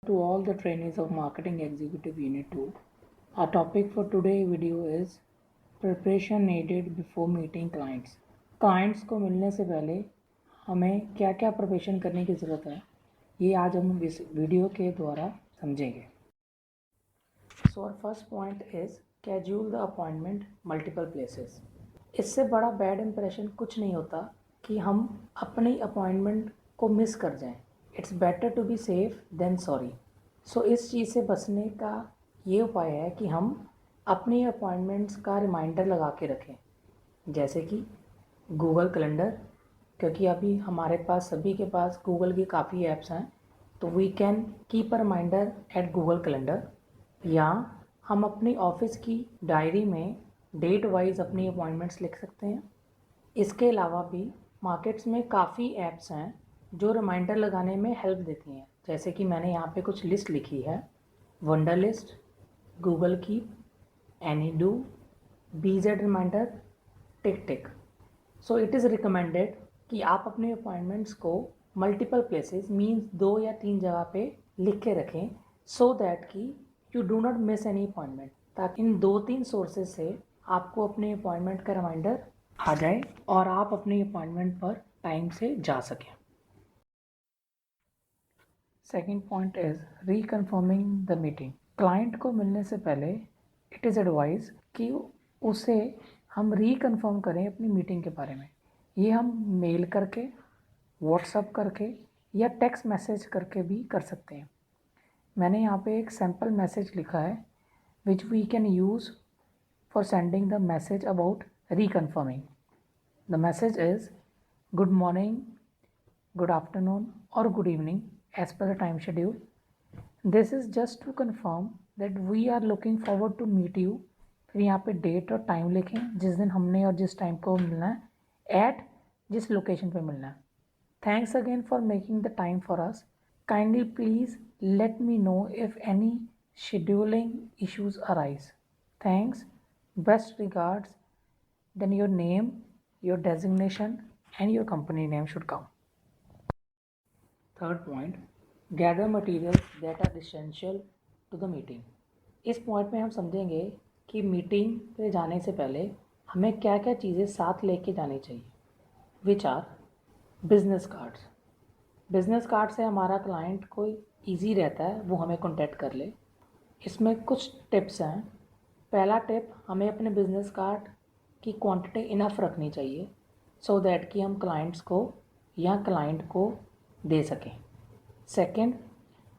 To all the trainees of Marketing Executive Unit 2, our topic for today's video is preparation needed before meeting clients. Clients को मिलने से पहले हमें क्या क्या प्रिपरेशन करने की ज़रूरत है, ये आज हम इस वीडियो के द्वारा समझेंगे. So our first point is schedule the appointment multiple places. इससे बड़ा बैड इंप्रेशन कुछ नहीं होता कि हम अपनी अपॉइंटमेंट को मिस कर जाएं. It's better to be safe than sorry. So इस चीज़ से बचने का ये उपाय है कि हम अपनी अपॉइंटमेंट्स का रिमाइंडर लगा के रखें, जैसे कि गूगल कैलेंडर, क्योंकि अभी हमारे पास सभी के पास गूगल की काफ़ी ऐप्स हैं, तो we can keep a reminder at Google calendar. या हम अपनी ऑफिस की डायरी में डेट वाइज अपनी अपॉइंटमेंट्स लिख सकते हैं. इसके अलावा भी मार्केट्स में काफ़ी ऐप्स हैं जो रिमाइंडर लगाने में हेल्प देती हैं, जैसे कि मैंने यहाँ पे कुछ लिस्ट लिखी है: Wunderlist, Google Keep, Anydo, BZ Reminder, TickTick. So it is recommended कि आप अपने अपॉइंटमेंट्स को मल्टीपल प्लेसेस मीन्स 2 या 3 जगह पे लिख के रखें, सो दैट कि you do not miss any appointment, ताकि इन 2-3 सोर्सेज से आपको अपने अपॉइंटमेंट का रिमाइंडर आ जाए और आप अपनी अपॉइंटमेंट पर टाइम से जा सकें. Second point is reconfirming the meeting. Client को मिलने से पहले इट इज़ एडवाइस कि उसे हम रीकन्फर्म करें अपनी मीटिंग के बारे में. ये हम मेल करके, व्हाट्सअप करके या टेक्स्ट मैसेज करके भी कर सकते हैं. मैंने यहाँ पे एक सैम्पल मैसेज लिखा है which we can use for sending the message about reconfirming. The message is good morning, good afternoon or good evening as per the time schedule. This is just to confirm that we are looking forward to meet you. फिर यहाँ पे date और time लिखें जिस दिन हमने और जिस टाइम को मिलना है, एट जिस लोकेशन पे मिलना है. Thanks again for making the time for us. Kindly please let me know if any scheduling issues arise. Thanks, best regards. Then your name, your designation and your company name should come. Third point, gather material that are essential to the meeting. इस point में हम समझेंगे कि meeting पे जाने से पहले हमें क्या क्या चीज़ें साथ लेके जानी चाहिए, which are business cards. Business card से हमारा क्लाइंट को ईजी रहता है वो हमें कॉन्टैक्ट कर ले. इसमें कुछ टिप्स हैं. पहला टिप, हमें अपने बिजनेस कार्ड की क्वांटिटी इनफ रखनी चाहिए सो दैट कि हम क्लाइंट्स को या क्लाइंट को दे सकें. सेकंड,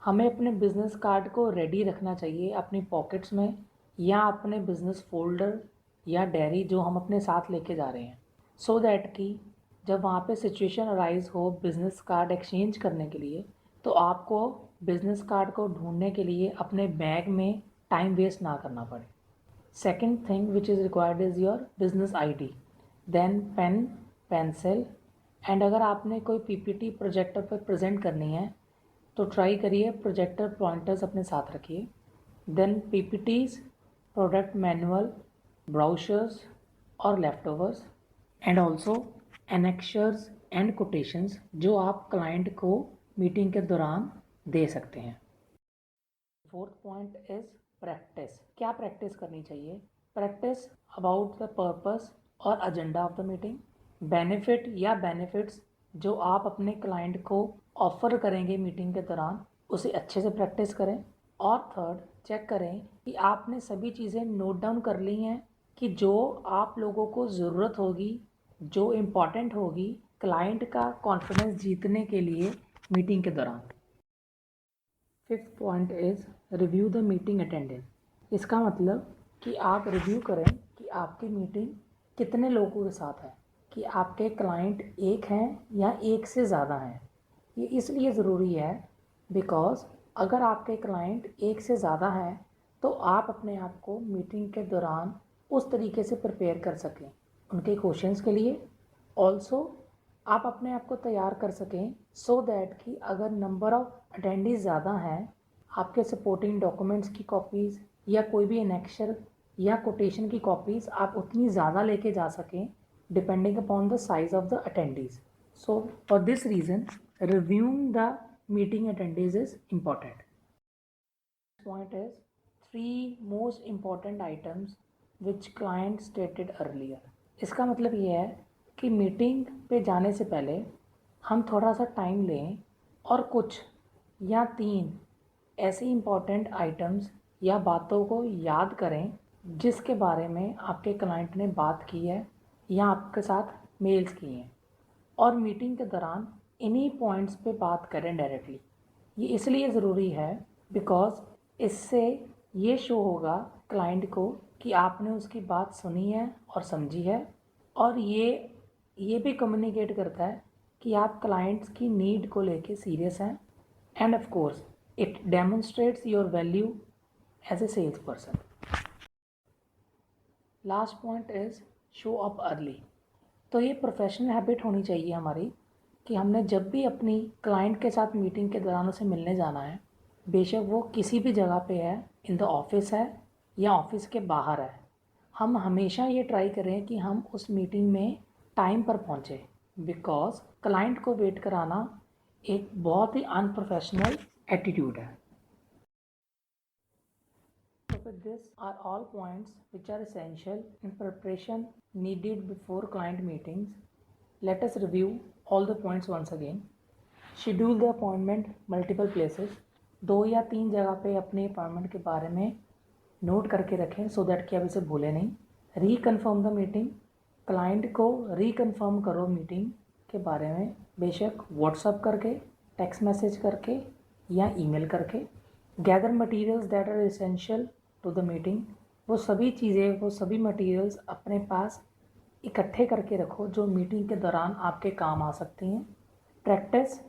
हमें अपने बिज़नेस कार्ड को रेडी रखना चाहिए अपनी पॉकेट्स में या अपने बिज़नेस फोल्डर या डायरी जो हम अपने साथ लेके जा रहे हैं, सो दैट कि जब वहाँ पे सिचुएशन अराइज हो बिज़नेस कार्ड एक्सचेंज करने के लिए, तो आपको बिज़नेस कार्ड को ढूंढने के लिए अपने बैग में टाइम वेस्ट ना करना पड़े. Second thing which is required is your business ID, then pen, pencil. And अगर आपने कोई PPT प्रोजेक्टर पर प्रेजेंट करनी है तो ट्राई करिए प्रोजेक्टर पॉइंटर्स अपने साथ रखिए. Then PPTs, product manual, brochures और leftovers, and also annexures and quotations जो आप क्लाइंट को मीटिंग के दौरान दे सकते हैं. Fourth point is practice. क्या प्रैक्टिस करनी चाहिए? प्रैक्टिस अबाउट द पर्पस और agenda of the meeting. Benefit या बेनिफिट्स जो आप अपने क्लाइंट को ऑफ़र करेंगे मीटिंग के दौरान, उसे अच्छे से प्रैक्टिस करें. और थर्ड, चेक करें कि आपने सभी चीज़ें नोट डाउन कर ली हैं कि जो आप लोगों को ज़रूरत होगी, जो इम्पॉर्टेंट होगी क्लाइंट का कॉन्फिडेंस जीतने के लिए मीटिंग के दौरान. Fifth point is review the meeting attendance. इसका मतलब कि आप रिव्यू करें कि आपकी मीटिंग कितने लोगों के साथ है, कि आपके क्लाइंट एक हैं या एक से ज़्यादा हैं. ये इसलिए ज़रूरी है बिकॉज़ अगर आपके क्लाइंट एक से ज़्यादा हैं तो आप अपने आप को मीटिंग के दौरान उस तरीके से प्रिपेयर कर सकें उनके क्वेश्चंस के लिए. ऑल्सो आप अपने आप को तैयार कर सकें सो दैट कि अगर नंबर ऑफ़ अटेंडीज़ ज़्यादा हैं, आपके सपोर्टिंग डॉक्यूमेंट्स की कॉपीज़ या कोई भी एनेक्शर या कोटेशन की कॉपीज़ आप उतनी ज़्यादा लेके जा सकें depending upon the size of the attendees. So for this reason, reviewing the meeting attendees is important. point is 3 most important items which client stated earlier. इसका मतलब ये है कि मीटिंग पे जाने से पहले हम थोड़ा सा टाइम लें और कुछ या 3 ऐसी इम्पॉर्टेंट आइटम्स या बातों को याद करें जिसके बारे में आपके क्लाइंट ने बात की है या आपके साथ मेल्स किए हैं, और मीटिंग के दौरान इन्हीं पॉइंट्स पे बात करें डायरेक्टली। ये इसलिए ज़रूरी है बिकॉज़ इससे ये शो होगा क्लाइंट को कि आपने उसकी बात सुनी है और समझी है, और ये भी कम्युनिकेट करता है कि आप क्लाइंट्स की नीड को लेके सीरियस हैं, and of course it demonstrates your value as a sales person. Last point is show up early. तो ये प्रोफेशनल हैबिट होनी चाहिए हमारी कि हमने जब भी अपनी क्लाइंट के साथ मीटिंग के दौरान उसे मिलने जाना है, बेशक वो किसी भी जगह पे है, इन द ऑफिस है या ऑफिस के बाहर है, हम हमेशा ये ट्राई करें कि हम उस मीटिंग में टाइम पर पहुँचे, बिकॉज क्लाइंट को वेट कराना एक बहुत ही अनप्रोफेशनल एटीट्यूड है। So with this are all points which are essential in preparation needed before client meetings. Let us review all the points once again. Schedule the appointment multiple places. 2 या 3 जगह पे अपने appointment के बारे में note करके रखें सो दैट कि आप इसे भूलें नहीं। रीकन्फर्म द मीटिंग, क्लाइंट को रीकन्फर्म करो मीटिंग के बारे में, बेशक व्हाट्सअप करके, टेक्स्ट मैसेज करके या ईमेल करके। Gather materials that are essential to the meeting, वो सभी चीज़ें, वो सभी मटेरियल्स अपने पास इकट्ठे करके रखो जो मीटिंग के दौरान आपके काम आ सकती हैं। Practice,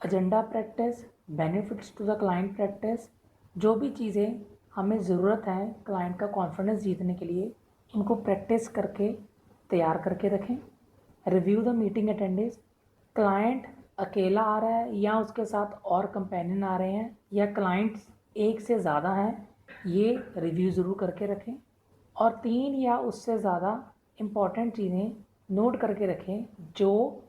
agenda practice, benefits to the client practice, जो भी चीज़ें हमें ज़रूरत है क्लाइंट का कॉन्फिडेंस जीतने के लिए, उनको प्रैक्टिस करके तैयार करके रखें। Review the meeting attendance, client अकेला आ रहा है या उसके साथ और कंपेनियन आ रहे हैं या क्लाइंट्स एक से ज़्यादा हैं, ये रिव्यू ज़रूर करके रखें। और 3 या उससे ज़्यादा इम्पॉर्टेंट चीज़ें नोट करके रखें जो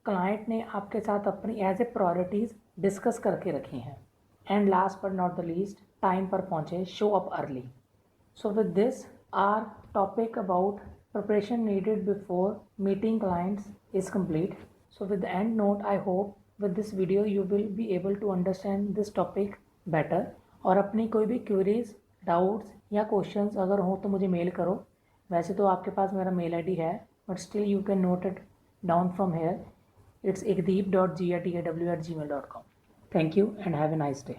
क्लाइंट ने आपके साथ अपनी एज ए प्रायोरिटीज़ डिस्कस करके रखी हैं। And last but not the least, time पर पहुँचे, show up early. So with this, our topic about preparation needed before meeting clients is complete. So with the end note, I hope with this video you will be able to understand this topic better. और अपनी कोई भी queries, doubts या questions अगर हो तो मुझे mail करो। वैसे तो आपके पास मेरा मेल आईडी है, but still you can note it down from here. It's ekdeep.gattaw@gmail.com. Thank you and have a nice day.